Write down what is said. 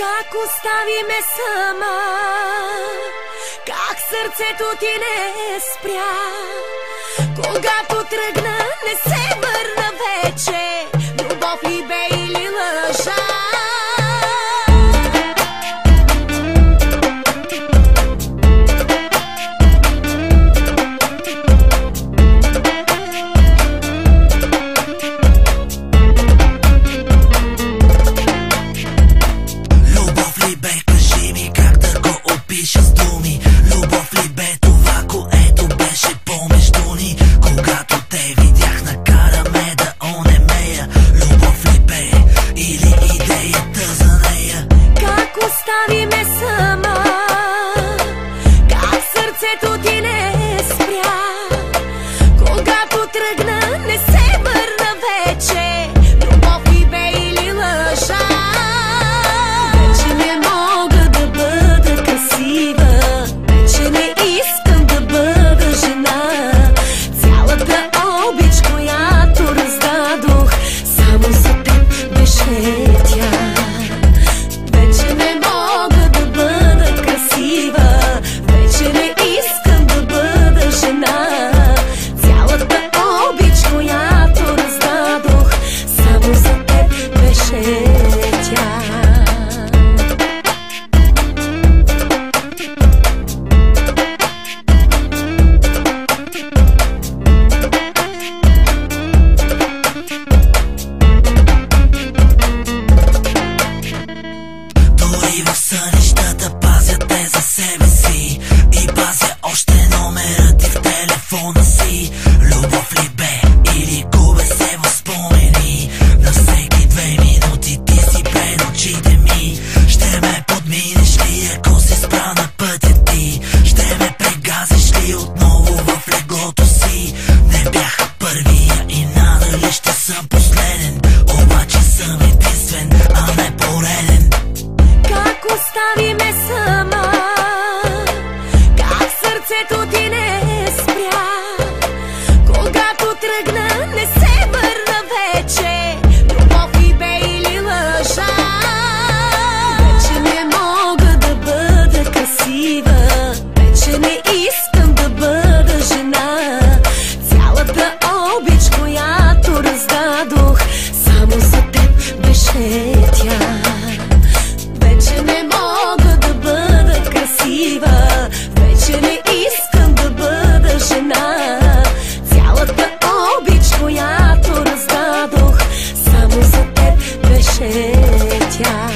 Как остави ме сама, как сърцето ти не спря. Когато тръгна, не се върна вече. Любов ли бе или лъжа? С думи, любов ли бе това, което беше помежду ни? Когато те видях, накараме да онемея. Любов ли бе или идеята за нея? Как остави ме сама, как сърцето ти не спря. Когато тръгна, не се върна вече. Любов ли бе или лъжа? Вече не мога да бъда красива, вече не искам да бъда жена. Цялата обич, която раздадох, само за теб беше тя. Вече не мога да бъда красива, вече не искам да бъда жена. Цялата обич, която раздадох, само за теб беше тя. Дори в сънищата пазя те за себе си и пазя още номера ти в телефона си. Любов ли бе или губе се в спомени? На всеки 2 минути ти си пред очите ми. Ще ме подминеш ли, ако се спра на пътя ти? Ще ме прегазиш ли отново в леглото си? Не бях първия и надали ще съм последен, обаче съм единствен, а не пореден. Как остави ме сама, как сърцето ти не спря. Когато тръгна, не се върна вече. Любов ли бе или лъжа? Вече не мога да бъда красива, вече не искам да бъда жена. Цялата обич, която раздадох, само за теб беше тя. Вече не мога да бъда красива, вече не искам да бъда жена. Цялата обич, която раздадох, само за теб беше тя.